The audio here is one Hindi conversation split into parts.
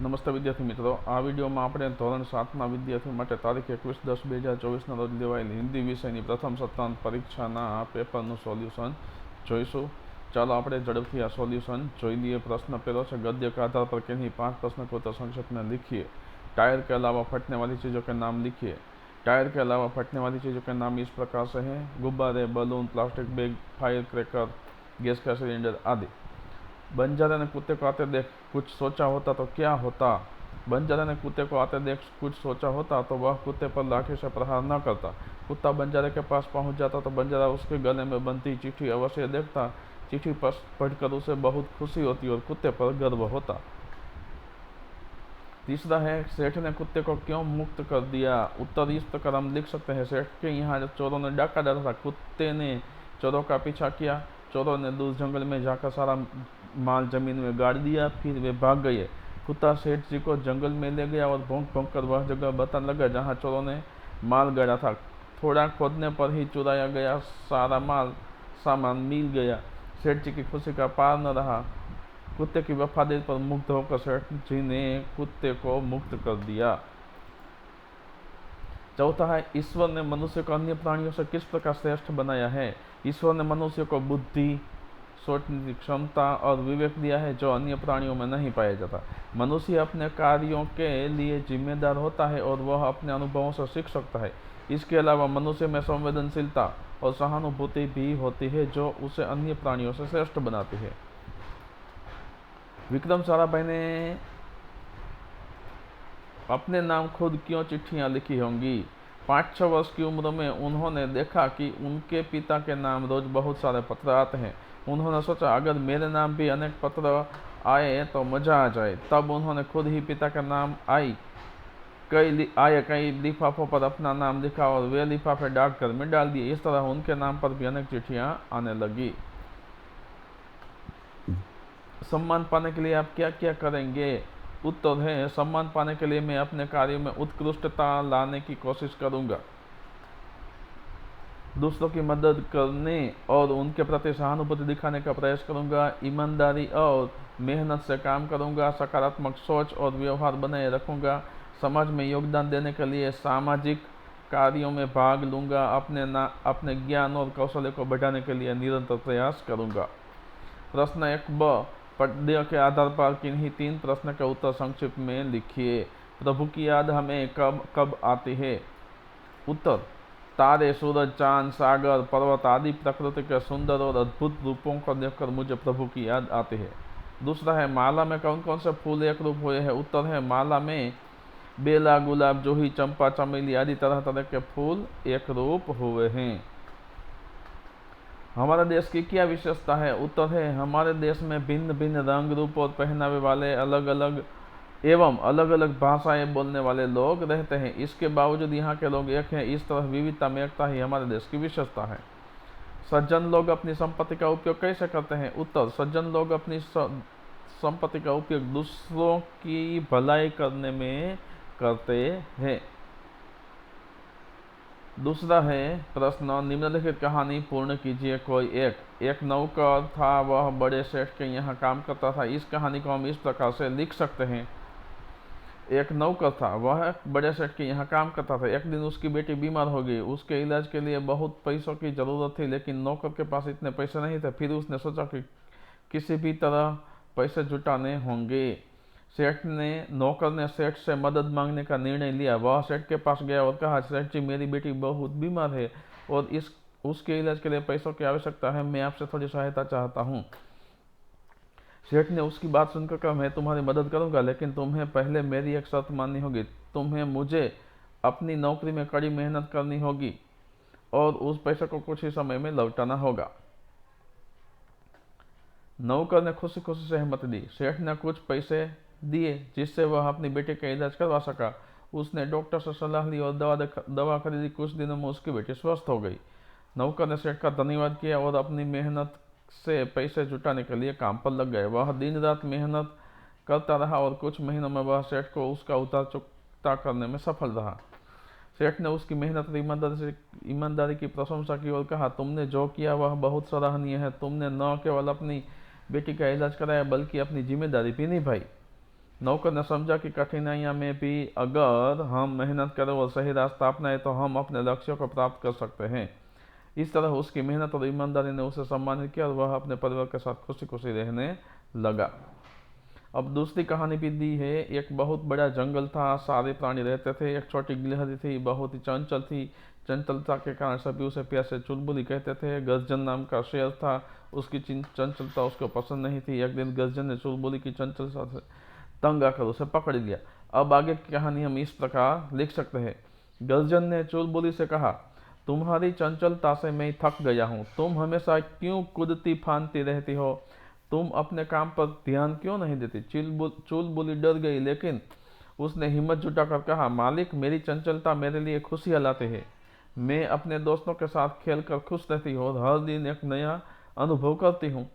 નમસ્તે વિદ્યાર્થી મિત્રો, આ વિડીયોમાં આપણે ધોરણ 7ના વિદ્યાર્થીઓ માટે તારીખ 21/10/2024ના રોજ લેવાયેલી હિન્દી વિષયની પ્રથમ સત્રાંત પરીક્ષાના પેપરનું સોલ્યુશન જોઈશું। ચાલો આપણે ઝડપથી આ સોલ્યુશન જોઈ લઈએ। प्रश्न पहला है, गद्य के आधार पर किन्हीं 5 प्रश्न को उत्तर संक्षिप्त में लिखिए। टायर के अलावा फटने वाली चीज़ों के नाम लिखिए। टायर के अलावा फटने वाली चीज़ों के नाम इस प्रकार से हैं: गुब्बारे, balloon, plastic bag, fire cracker, gas का सिलेंडर आदि। बंजारे ने कुत्ते को आते देख कुछ सोचा होता तो क्या होता? बंजारे ने कुत्ते को आते देख कुछ सोचा होता तो वह कुत्ते पर लाठी से प्रहार न करता। कुत्ता बंजारे के पास पहुंच जाता तो बंजारा उसके गले में बंधी चिट्ठी अवश्य देखता। चिट्ठी पढ़कर उसे बहुत खुशी होती और कुत्ते पर गर्व होता। तीसरा है, सेठ ने कुत्ते को क्यों मुक्त कर दिया? उत्तर इस प्रकार हम लिख सकते हैं: सेठ के यहाँ जब चोरों ने डाका डाला था, कुत्ते ने चोरों का पीछा किया। चोरों ने दूर जंगल में जाकर सारा माल जमीन में गाड़ दिया, फिर वे भाग गए। कुत्ता सेठ जी को जंगल में ले गया और भौंक भौंक कर वह जगह बताने लगा जहाँ चोरों ने माल गाड़ा था। थोड़ा खोदने पर ही चुराया गया सारा माल सामान मिल गया। सेठ जी की खुशी का पार न रहा। कुत्ते की वफादारी पर मुग्ध होकर सेठ जी ने कुत्ते को मुक्त कर दिया। चौथा है, ईश्वर ने मनुष्य को अन्य प्राणियों से किस प्रकार श्रेष्ठ बनाया है? ईश्वर ने मनुष्य को बुद्धि, सोचने की क्षमता और विवेक दिया है जो अन्य प्राणियों में नहीं पाया जाता। मनुष्य अपने कार्यों के लिए जिम्मेदार होता है और वह अपने अनुभवों से सीख सकता है। इसके अलावा मनुष्य में संवेदनशीलता और सहानुभूति भी होती है जो उसे अन्य प्राणियों से श्रेष्ठ बनाती है। विक्रम साराभाई ने अपने नाम खुद क्यों चिट्ठियां लिखी होंगी? 5-6 वर्ष की उम्र में उन्होंने देखा कि उनके पिता के नाम रोज बहुत सारे पत्र आते हैं। उन्होंने सोचा अगर मेरे नाम भी अनेक पत्र आए तो मजा आ जाए। तब उन्होंने खुद ही पिता का नाम कई लिफाफों पर अपना नाम लिखा और वे लिफाफे डाकघर में डाल दिए। इस तरह उनके नाम पर भी अनेक चिट्ठियां आने लगी। सम्मान पाने के लिए आप क्या क्या करेंगे? उत्तर है, सम्मान पाने के लिए मैं अपने कार्य में उत्कृष्टता लाने की कोशिश करूंगा, दूसरों की मदद करने और उनके प्रति सहानुभूति दिखाने का प्रयास करूंगा, ईमानदारी और मेहनत से काम करूंगा, सकारात्मक सोच और व्यवहार बनाए रखूंगा, समाज में योगदान देने के लिए सामाजिक कार्यों में भाग लूंगा, अपने ज्ञान और कौशल को बढ़ाने के लिए निरंतर प्रयास करूंगा। प्रश्न 1ब, पद्य के आधार पर किन्हीं 3 प्रश्न के उत्तर संक्षिप्त में लिखिए। प्रभु की याद हमें कब कब आती है? उत्तर, तारे, सूरज, चांद, सागर, पर्वत आदि प्रकृति के सुंदर और अद्भुत रूपों को देखकर मुझे प्रभु की याद आती है। दूसरा है, माला में कौन कौन से फूल एक रूप हुए हैं? उत्तर है, माला में बेला, गुलाब, जूही, चंपा, चमेली आदि तरह तरह के फूल एक रूप हुए हैं। हमारे देश की क्या विशेषता है? उत्तर है, हमारे देश में भिन्न भिन्न रंग, रूप और पहनावे वाले अलग अलग भाषाएं बोलने वाले लोग रहते हैं। इसके बावजूद यहाँ के लोग एक हैं। इस तरह विविधता में एकता ही हमारे देश की विशेषता है। सज्जन लोग अपनी संपत्ति का उपयोग कैसे करते हैं? उत्तर, सज्जन लोग अपनी संपत्ति का उपयोग दूसरों की भलाई करने में करते हैं। दूसरा है प्रश्न, निम्नलिखित कहानी पूर्ण कीजिए कोई एक नौकर था, वह बड़े सेठ के यहाँ काम करता था। इस कहानी को हम इस प्रकार से लिख सकते हैं। एक नौकर था, वह बड़े सेठ के यहाँ काम करता था। एक दिन उसकी बेटी बीमार हो गई। उसके इलाज के लिए बहुत पैसों की जरूरत थी, लेकिन नौकर के पास इतने पैसे नहीं थे। फिर उसने सोचा कि किसी भी तरह पैसे जुटाने होंगे। नौकर ने सेठ से मदद मांगने का निर्णय लिया। वह सेठ के पास गया और कहा, सेठ जी, मेरी बेटी बहुत बीमार है और उसके इलाज के लिए पैसों की आवश्यकता है। मैं आपसे थोड़ी सहायता चाहता हूँ। सेठ ने उसकी बात सुनकर कहा, मैं तुम्हारी मदद करूंगा, लेकिन तुम्हें पहले मेरी एक शर्त माननी होगी। तुम्हें मुझे अपनी नौकरी में कड़ी मेहनत करनी होगी और उस पैसे को कुछ ही समय में लौटाना होगा। नौकर ने खुशी खुशी सहमति दी। सेठ ने कुछ पैसे दिए जिससे वह अपनी बेटी का इलाज करवा सका। उसने डॉक्टर से सलाह ली और दवा खरीदी। कुछ दिनों में उसकी बेटी स्वस्थ हो गई। नौकर ने सेठ का धन्यवाद किया और अपनी मेहनत से पैसे जुटाने के लिए काम पर लग गए। वह दिन रात मेहनत करता रहा और कुछ महीनों में वह सेठ को उसका उधार चुकता करने में सफल रहा। सेठ ने उसकी मेहनत और ईमानदारी की प्रशंसा की और कहा, तुमने जो किया वह बहुत सराहनीय है। तुमने न केवल अपनी बेटी का इलाज कराया बल्कि अपनी जिम्मेदारी भी निभाई। नौकर ने समझा कि कठिनाइयां में भी अगर हम मेहनत करें और सही रास्ता अपनाएं तो हम अपने लक्ष्यों को प्राप्त कर सकते हैं। इस तरह उसकी मेहनत और ईमानदारी ने उसे सम्मानित किया और वह अपने परिवार के साथ खुशी खुशी रहने लगा। अब दूसरी कहानी भी दी है। एक बहुत बड़ा जंगल था, सारे प्राणी रहते थे। एक छोटी गिलहरी थी, बहुत ही चंचल थी। चंचलता के कारण सभी उसे प्यार से चुलबुली कहते थे। गर्जन नाम का शेर था, उसकी चंचलता उसको पसंद नहीं थी। एक दिन गर्जन ने चुलबुली की चंचलता से तंग आकर उसे पकड़ लिया। अब आगे की कहानी हम इस प्रकार लिख सकते हैं। गर्जन ने चुलबुली से कहा, तुम्हारी चंचलता से मैं थक गया हूँ। तुम हमेशा क्यों कूदती फांदती रहती हो? तुम अपने काम पर ध्यान क्यों नहीं देती? चुलबुली डर गई, लेकिन उसने हिम्मत जुटाकर कहा, मालिक, मेरी चंचलता मेरे लिए खुशियाँ लाती है। मैं अपने दोस्तों के साथ खेलकर खुश रहती हूँ और हर दिन एक नया अनुभव करती हूँ।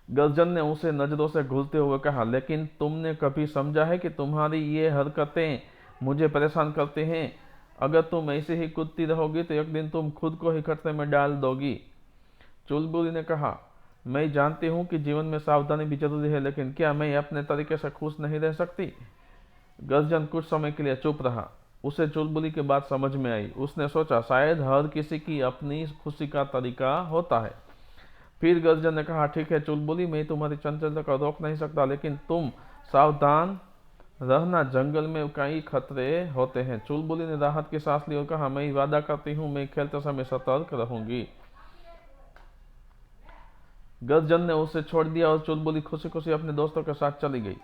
गर्जन ने उसे नजरों से घूरते हुए कहा, लेकिन तुमने कभी समझा है कि तुम्हारी ये हरकतें मुझे परेशान करती हैं? अगर तुम ऐसे ही कूदती रहोगी तो एक दिन तुम खुद को ही खतरे में डाल दोगी। चुलबुली ने कहा, मैं जानती हूँ कि जीवन में सावधानी भी जरूरी है, लेकिन क्या मैं अपने तरीके से खुश नहीं रह सकती? गर्जन कुछ समय के लिए चुप रहा। उसे चुलबुली की बात समझ में आई। उसने सोचा, शायद हर किसी की अपनी खुशी का तरीका होता है। फिर गर्जन ने कहा, ठीक है चुलबुली, मैं तुम्हारी चंचलता को रोक नहीं सकता, लेकिन तुम सावधान रहना, जंगल में कई खतरे होते हैं। चुलबुली ने राहत की सांस ली और कहा, मैं वादा करती हूँ, मैं खेलते समय सतर्क रहूंगी। गर्जन ने उसे छोड़ दिया और चुलबुली खुशी खुशी अपने दोस्तों के साथ चली गई।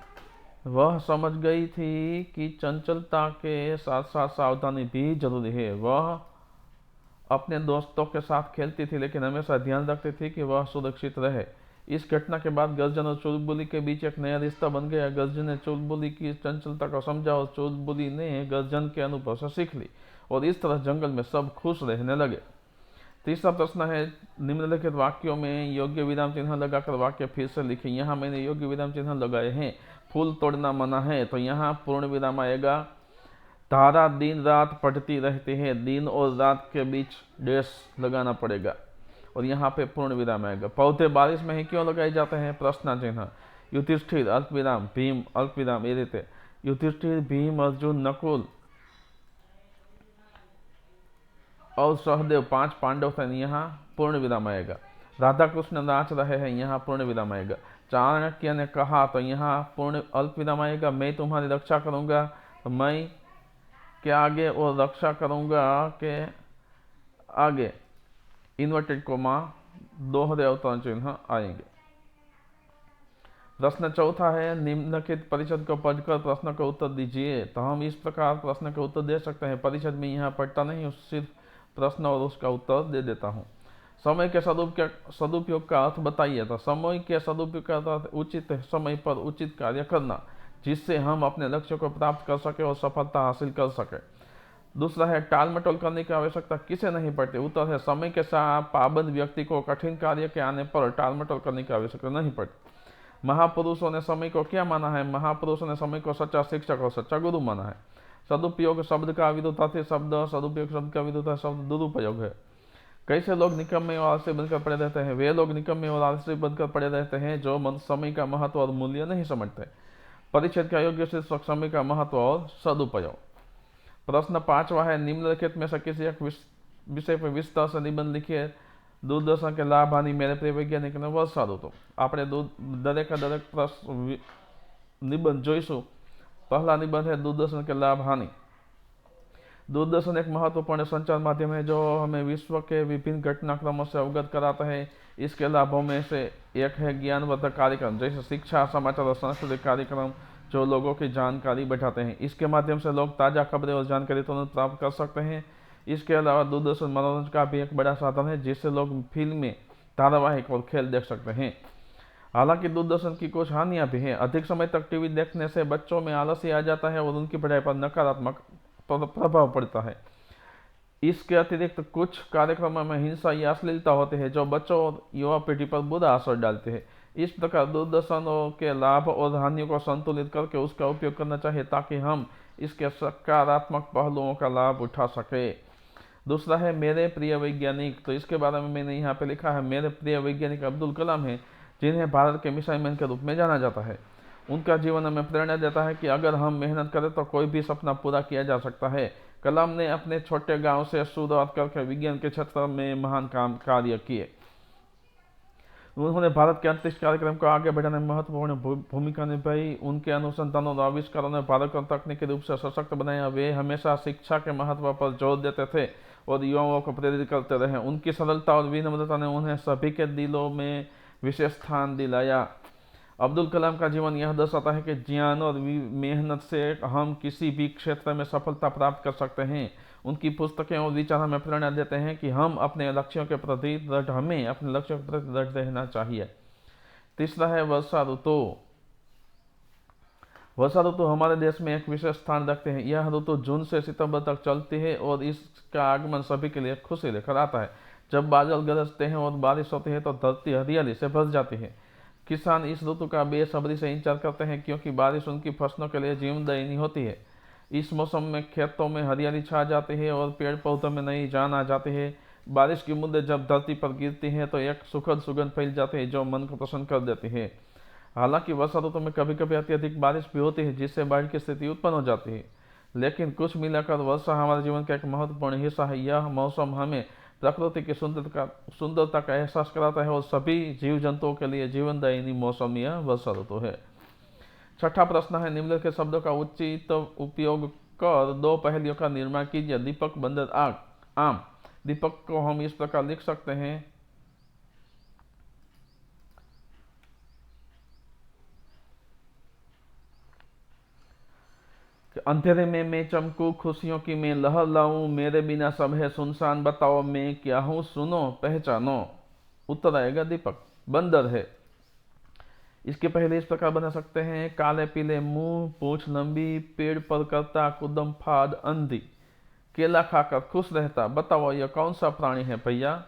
वह समझ गई थी कि चंचलता के साथ साथ सावधानी भी जरूरी है। वह अपने दोस्तों के साथ खेलती थी, लेकिन हमेशा ध्यान रखती थी कि वह सुरक्षित रहे। इस घटना के बाद गर्जन और चुलबुली के बीच एक नया रिश्ता बन गया। गर्जन ने चुलबुली की चंचलता को समझा और चुलबुली ने गर्जन के अनुभव से सीख ली, और इस तरह जंगल में सब खुश रहने लगे। तीसरा प्रश्न है, निम्नलिखित वाक्यों में योग्य विराम चिन्ह लगाकर वाक्य फिर से लिखें। यहाँ मैंने योग्य विराम चिन्ह लगाए हैं। फूल तोड़ना मना है, तो यहाँ पूर्ण विराम आएगा। तारा दिन रात पढ़ती रहती है, दिन और रात के बीच डैश लगाना पड़ेगा और यहाँ पे पूर्ण विराम आएगा। पौधे बारिश में ही क्यों लगाए जाते हैं? प्रश्न चिन्ह। युधिष्ठिर अल्प विराम, भीम अल्प विराम, ये रीते युधिष्ठिर, भीम, अर्जुन, नकुल और सहदेव 5 पांडव थे, यहाँ पूर्ण विराम आएगा। राधा कृष्ण नाच रहे हैं, यहाँ पूर्ण विराम आएगा। चाणक्य ने कहा, तो यहाँ पूर्ण अल्प विराम आएगा। मैं तुम्हारी रक्षा करूंगा, तो मैं के आगे और रक्षा करूंगा के आगे इन्वर्टेड कोमा दोहरे अवतरण चिन्ह आएंगे। प्रश्न चौथा है, निम्नलिखित परिषद को पढ़कर प्रश्न का उत्तर दीजिए। तो हम इस प्रकार प्रश्न का उत्तर दे सकते हैं। परिषद में यहाँ पढ़ता नहीं, सिर्फ प्रश्न और उसका उत्तर दे देता हूँ। समय के सदुपयोग का अर्थ बताइए। तो समय के सदुपयोग का अर्थ उचित समय पर उचित कार्य करना, जिससे हम अपने लक्ष्य को प्राप्त कर सके और सफलता हासिल कर सके। दूसरा है, टाल मटोल करने की आवश्यकता किसे नहीं पड़ती? उत्तर है, समय के साथ पाबंद व्यक्ति को कठिन कार्य के आने पर टाल मटोल करने की आवश्यकता नहीं पड़ती। महापुरुषों ने समय को क्या माना है? महापुरुषों ने समय को सच्चा शिक्षक और सच्चा गुरु माना है। सदुपयोग शब्द का विरुद्धार्थी शब्द, सदुपयोग शब्द का विरुद्धार्थी शब्द दुरुपयोग है। कैसे लोग निकम्मे और आलसी बनकर पड़े रहते हैं? वे लोग निकम्मे और आलसी बनकर पड़े रहते हैं जो समय का महत्व और मूल्य नहीं समझते। परिच्छेद का योग्य शीर्षक समय का महत्व और सदुपयोग। प्रश्न 5वां है, निम्नलिखित में से किसी एक विषय पर विस्तार से निबंध लिखिए। दूरदर्शन के लाभ हानि मेरे प्रिय वैज्ञानिक ने वरसादो। तो આપણે દરેક નિબંધ જોઈશું। पहला निबंध है दूरदर्शन के लाभ हानि। दूरदर्शन एक महत्वपूर्ण संचार माध्यम है जो हमें विश्व के विभिन्न घटनाक्रमों से अवगत कराता है। इसके लाभों में से एक है ज्ञानवर्धक कार्यक्रम, जैसे शिक्षा, समाचार और सांस्कृतिक कार्यक्रम जो लोगों की जानकारी बढ़ाते हैं। इसके माध्यम से लोग ताज़ा खबरें और जानकारी तुरंत प्राप्त कर सकते हैं। इसके अलावा दूरदर्शन मनोरंजन का भी एक बड़ा साधन है, जिससे लोग फिल्में, धारावाहिक और खेल देख सकते हैं। हालांकि दूरदर्शन की कुछ हानियां भी हैं। अधिक समय तक टीवी देखने से बच्चों में आलस्य आ जाता है और उनकी पढ़ाई पर नकारात्मक प्रभाव पड़ता है। इसके अतिरिक्त कुछ कार्यक्रमों में हिंसा या अश्लीलता होती है जो बच्चों और युवा पीढ़ी पर बुरा असर डालते हैं। इस प्रकार दूरदर्शन के लाभ और हानियों को संतुलित करके उसका उपयोग करना चाहिए ताकि हम इसके सकारात्मक पहलुओं का लाभ उठा सके। दूसरा है मेरे प्रिय वैज्ञानिक। तो इसके बारे में मैंने यहाँ पे लिखा है, मेरे प्रिय वैज्ञानिक अब्दुल कलाम हैं, जिन्हें भारत के मिसाइल मैन के रूप में जाना जाता है। उनका जीवन हमें प्रेरणा देता है कि अगर हम मेहनत करें तो कोई भी सपना पूरा किया जा सकता है। कलाम ने अपने छोटे गांव से शुरुआत करके विज्ञान के क्षेत्र में महान कार्य किए। उन्होंने भारत के अंतरिक्ष कार्यक्रम को आगे बढ़ाने में महत्वपूर्ण भूमिका निभाई। उनके अनुसंधानों और आविष्कारों ने भारत को तकनीकी रूप से सशक्त बनाया। वे हमेशा शिक्षा के महत्व पर जोर देते थे और युवाओं को प्रेरित करते रहे। उनकी सरलता और विनम्रता ने उन्हें सभी के दिलों में विशेष स्थान दिलाया। अब्दुल कलाम का जीवन यह दर्शाता है कि ज्ञान और मेहनत से हम किसी भी क्षेत्र में सफलता प्राप्त कर सकते हैं। उनकी पुस्तकें और विचार हमें प्रेरणा देते हैं कि हमें अपने लक्ष्यों के प्रति दृढ़ रहना चाहिए। तीसरा है वर्षा ऋतु। वर्षा ऋतु हमारे देश में एक विशेष स्थान रखते हैं। यह ऋतु जून से सितंबर तक चलती है और इसका आगमन सभी के लिए खुशी लेकर आता है। जब बादल गरजते हैं और बारिश होती है तो धरती हरियाली से भर जाती है। किसान इस ऋतु का बेसब्री से इंतजार करते हैं क्योंकि बारिश उनकी फसलों के लिए जीवनदायिनी होती है। इस मौसम में खेतों में हरियाली छा जाती है और पेड़ पौधों में नई जान आ जाती है। बारिश की बूंदें जब धरती पर गिरती हैं तो एक सुखद सुगंध फैल जाती है जो मन को प्रसन्न कर देती है। हालांकि वर्षा ऋतु में कभी कभी अत्यधिक बारिश भी होती है जिससे बाढ़ की स्थिति उत्पन्न हो जाती है, लेकिन कुछ मिलाकर वर्षा हमारे जीवन का एक महत्वपूर्ण हिस्सा है। यह मौसम हमें प्रकृति की सुंदरता का एहसास कराता है और सभी जीव जंतुओं के लिए जीवनदायिनी मौसम यह वर्षा ऋतु है। छठा प्रश्न है, निम्नलिखित के शब्दों का उचित उपयोग कर दो पहेलियों का निर्माण कीजिए। दीपक, बंदर, आग, आम। दीपक को हम इस प्रकार लिख सकते हैं, अंधेरे में मैं चमकूं, खुशियों की मैं लहर लाऊं, मेरे बिना सब है सुनसान, बताओ मैं क्या हूं, सुनो पहचानो। उत्तर आएगा दीपक। बंदर है। इसके पहले इस प्रकार बना सकते हैं, काले पीले मुंह, पूंछ लंबी, पेड़ पर करता कुदम फाद अंधी, केला खाकर खुश रहता, बताओ यह कौन सा प्राणी है भैया।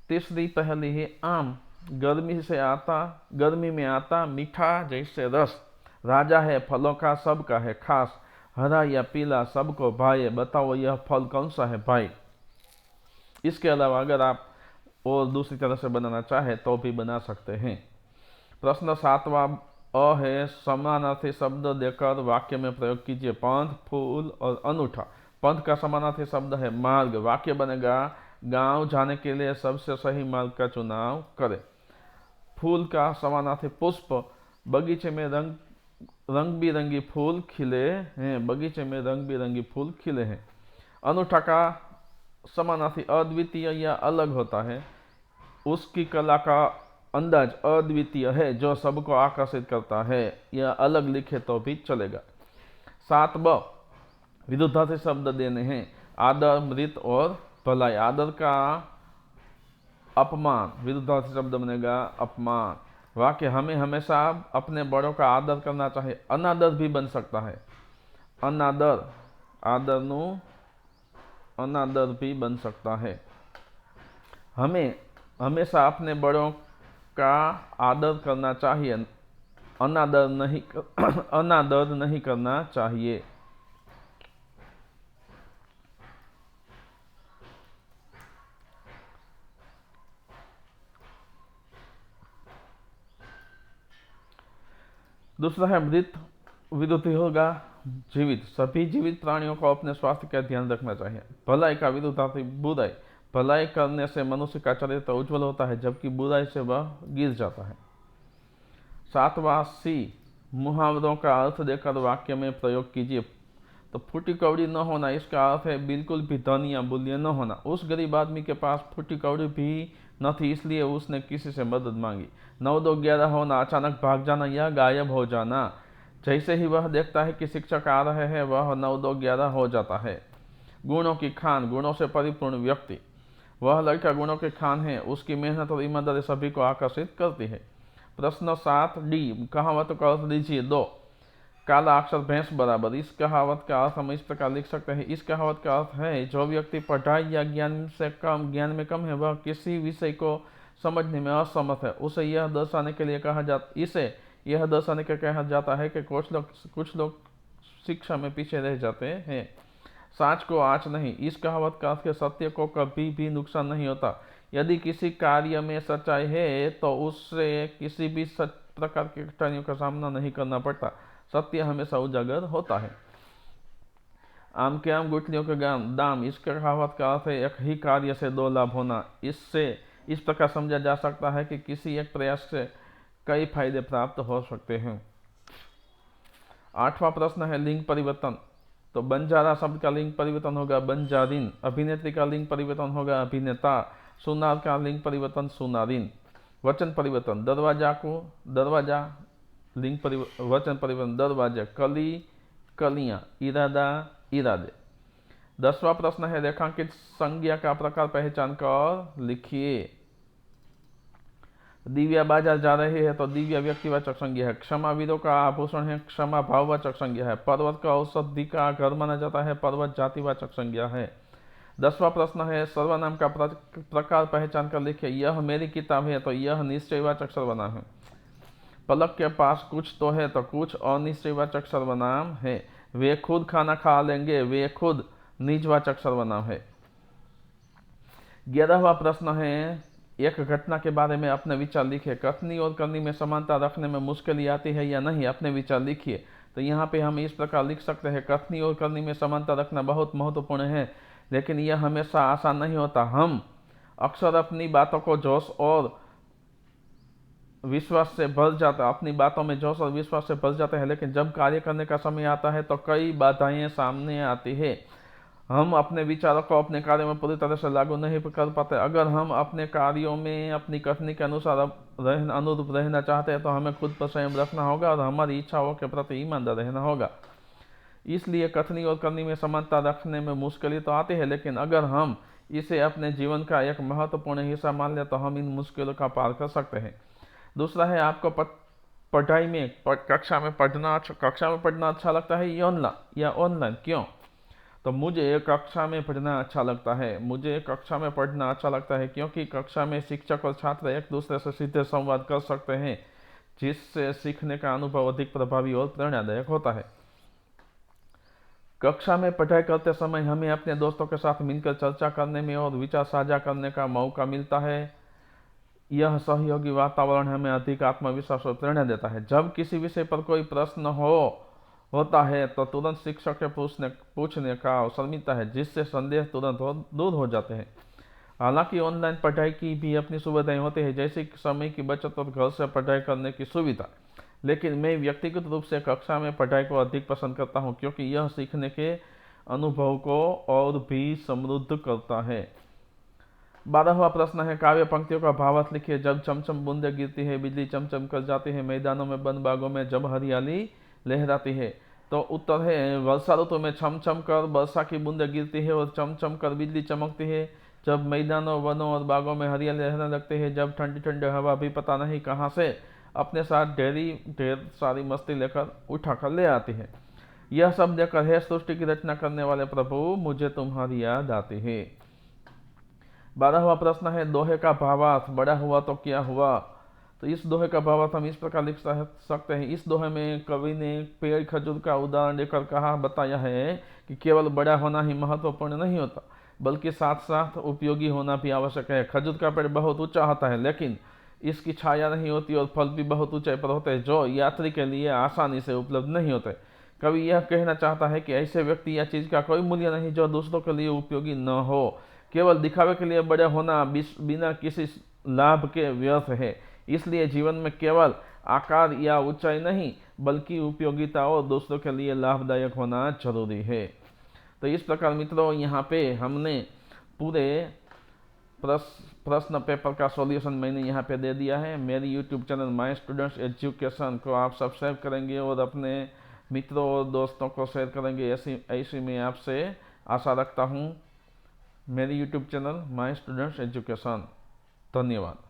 तीसरी पहली है आम। गर्मी में आता, मीठा जैसे रस, राजा है फलों का, सबका है खास, हरा या पीला सबको भाई, बताओ यह फल कौन सा है भाई। इसके अलावा अगर आप और दूसरी तरह से बनाना चाहे तो भी बना सकते हैं। प्रश्न 7वां अ है, समानार्थी शब्द देकर वाक्य में प्रयोग कीजिए। पंथ, फूल और अनूठा। पंथ का समानार्थी शब्द है मार्ग। वाक्य बनेगा, गांव जाने के लिए सबसे सही मार्ग का चुनाव करें। फूल का समानार्थी पुष्प। बगीचे में रंग बिरंगी फूल खिले हैं। बगीचे में रंग बिरंगी फूल खिले हैं। अनूठा का समानार्थी अद्वितीय या अलग होता है। उसकी कला का अंदाज अद्वितीय है जो सबको आकर्षित करता है। यह अलग लिखे तो भी चलेगा। 7ब, विरुद्धार्थी शब्द देने हैं। आदर, मृत और भलाई। आदर का अपमान, विरुद्धार्थी शब्द बनेगा अपमान। वाक्य, हमें हमेशा अपने बड़ों का आदर करना चाहिए। अनादर भी बन सकता है। अनादर, आदरनु अनादर भी बन सकता है। हमें हमेशा अपने बड़ों का आदर करना चाहिए, अनादर नहीं करना चाहिए। दूसरा है मृत। विरुद्ध होगा जीवित। सभी जीवित प्राणियों को अपने स्वास्थ्य का ध्यान रखना चाहिए। भलाई का विरुद्धार्थी बुराई। भलाई करने से मनुष्य का चरित्र उज्ज्वल होता है जबकि बुराई से वह गिर जाता है। 7वां सी, मुहावरों का अर्थ देकर वाक्य में प्रयोग कीजिए। तो फूटी कौड़ी न होना, इसका अर्थ है बिल्कुल भी धन या मूल्य न होना। उस गरीब आदमी के पास फूटी कौड़ी भी न थी इसलिए उसने किसी से मदद मांगी। 9 2 11 होना, अचानक भाग जाना या गायब हो जाना। जैसे ही वह देखता है कि शिक्षक आ रहे हैं वह 9 2 11 हो जाता है। गुणों की खान, गुणों से परिपूर्ण व्यक्ति। वह लड़का गुणों की खान है, उसकी मेहनत और ईमानदारी सभी को आकर्षित करती है। प्रश्न 7 डी, कहावत का अर्थ दीजिए। 2, काला अक्षर भैंस बराबर। इस कहावत का अर्थ हम इस प्रकार लिख सकते हैं। इस कहावत का अर्थ है, जो व्यक्ति पढ़ाई या ज्ञान में कम है वह किसी विषय को समझने में असमर्थ है। इसे यह दर्शाने के कहा जाता है कि कुछ लोग शिक्षा में पीछे रह जाते हैं। साँच को आँच नहीं। इस कहावत का अर्थ के सत्य को कभी भी नुकसान नहीं होता। यदि किसी कार्य में सच्चाई है तो उससे किसी भी प्रकार की कठिनाइयों का सामना नहीं करना पड़ता। सत्य हमेशा उजागर होता है। आम के आम गुठलियों के दाम, इसके कहावत का अर्थ है एक ही कार्य से दो लाभ होना। इससे इस प्रकार समझा जा सकता है कि किसी एक प्रयास से कई फायदे प्राप्त हो सकते हैं। 8वां प्रश्न है लिंग परिवर्तन। तो बंजारा शब्द का लिंग परिवर्तन होगा बंजारिन, अभिनेत्री का लिंग परिवर्तन होगा अभिनेता, सुनार का लिंग परिवर्तन सुनारिन। वचन परिवर्तन, दरवाजा को दरवाजा, लिंग वचन परिवर्तन दरवाजा, कली कलियां, इरादा इरादे। 10वां प्रश्न है रेखांकित संज्ञा का प्रकार पहचान कर लिखिए। दिव्या बाजार जा रही है तो दिव्या व्यक्तिवाचक संज्ञा है। क्षमा वीरों का आभूषण है, क्षमा भाववाचक संज्ञा है। पर्वत का औषधि का घर माना जाता है, पर्वत जातिवाचक संज्ञा है। 10वां प्रश्न है सर्वनाम का प्रकार पहचान कर लिखिए। यह मेरी किताब है तो यह निश्चयवाचक सर्वनाम है। पलक के पास कुछ तो है तो कुछ अनिश्चयवाचक सर्वनाम है। वे खुद खाना खा लेंगे, वे खुद निजवाचक सर्वनाम है। 11वां प्रश्न है एक घटना के बारे में अपने विचार लिखिए। कथनी और करनी में समानता रखने में मुश्किल आती है या नहीं, अपने विचार लिखिए। तो यहाँ पे हम इस प्रकार लिख सकते हैं, कथनी और करनी में समानता रखना बहुत महत्वपूर्ण है, लेकिन यह हमेशा आसान नहीं होता। हम अक्सर अपनी बातों को जोश और विश्वास से भर जाता अपनी बातों में जोश और विश्वास से भर जाते हैं, लेकिन जब कार्य करने का समय आता है तो कई बाधाएं सामने आती है। हम अपने विचारों को अपने कार्यों में पूरी तरह से लागू नहीं कर पाते। अगर हम अपने कार्यों में अपनी कथनी के अनुसार अनुरूप रहना चाहते हैं तो हमें खुद पर संयम रखना होगा और हमारी इच्छाओं के प्रति ईमानदार रहना होगा। इसलिए कथनी और करनी में समानता रखने में मुश्किलें तो आती है, लेकिन अगर हम इसे अपने जीवन का एक महत्वपूर्ण हिस्सा मान लें तो हम इन मुश्किलों का पार कर सकते हैं। दूसरा है आपको पढ़ाई में कक्षा में पढ़ना अच्छा लगता है या ऑनलाइन, क्यों? तो मुझे कक्षा में पढ़ना अच्छा लगता है। मुझे कक्षा में पढ़ना अच्छा लगता है क्योंकि कक्षा में शिक्षक और छात्र एक दूसरे से सीधे संवाद कर सकते हैं, जिससे सीखने का अनुभव अधिक प्रभावी और प्रेरणादायक होता है। कक्षा में पढ़ाई करते समय हमें अपने दोस्तों के साथ मिलकर चर्चा करने में और विचार साझा करने का मौका मिलता है। यह सहयोगी वातावरण हमें अधिक आत्मविश्वास और प्रेरणा देता है। जब किसी विषय पर कोई प्रश्न होता है तो तुरंत शिक्षक से पूछने का अवसर मिलता है, जिससे संदेह तुरंत दूर हो जाते हैं। हालांकि ऑनलाइन पढ़ाई की भी अपनी सुविधाएं होती है, जैसे समय की बचत और घर से पढ़ाई करने की सुविधा, लेकिन मैं व्यक्तिगत रूप से कक्षा में पढ़ाई को अधिक पसंद करता हूं क्योंकि यह सीखने के अनुभव को और भी समृद्ध करता है। 12वां प्रश्न है काव्य पंक्तियों का भावार्थ लिखिए। जब चमचम बूंदे गिरती है, बिजली चमचम कर जाती है, मैदानों में वन बागों में जब हरियाली लहराती है। तो उत्तर है वर्षा ऋतु में छम कर वर्षा की बूंदें गिरती है और चमचम कर बिजली चमकती है। जब मैदानों वनों और बागों में हरियाली लहराने लगती है, जब ठंडी ठंडी हवा भी पता नहीं कहाँ से अपने साथ ढेर सारी मस्ती लेकर उठा कर ले आती है। यह सब देखकर हे सृष्टि की रचना करने वाले प्रभु, मुझे तुम्हारी याद आती है। 12वां प्रश्न है दोहे का भावार्थ। बड़ा हुआ तो क्या हुआ? तो इस दोहे का भावार्थ हम इस प्रकार लिख सकते हैं। इस दोहे में कवि ने पेड़ खजूर का उदाहरण देकर बताया है कि केवल बड़ा होना ही महत्वपूर्ण नहीं होता, बल्कि साथ साथ उपयोगी होना भी आवश्यक है। खजूर का पेड़ बहुत ऊंचा होता है, लेकिन इसकी छाया नहीं होती और फल भी बहुत ऊंचाई पर होते हैं, जो यात्री के लिए आसानी से उपलब्ध नहीं होते। कवि यह कहना चाहता है कि ऐसे व्यक्ति या चीज का कोई मूल्य नहीं जो दूसरों के लिए उपयोगी न हो। केवल दिखावे के लिए बड़े होना बिना किसी लाभ के व्यर्थ है। इसलिए जीवन में केवल आकार या ऊंचाई नहीं, बल्कि उपयोगिता और दूसरों के लिए लाभदायक होना जरूरी है। तो इस प्रकार मित्रों, यहाँ पे हमने पूरे प्रश्न पेपर का सॉल्यूशन मैंने यहाँ पे दे दिया है। मेरी YouTube channel my students education को आप सब्सक्राइब करेंगे और अपने मित्रों और दोस्तों को शेयर करेंगे, ऐसी मैं आपसे आशा रखता हूँ। मेरी YouTube channel my students education. धन्यवाद।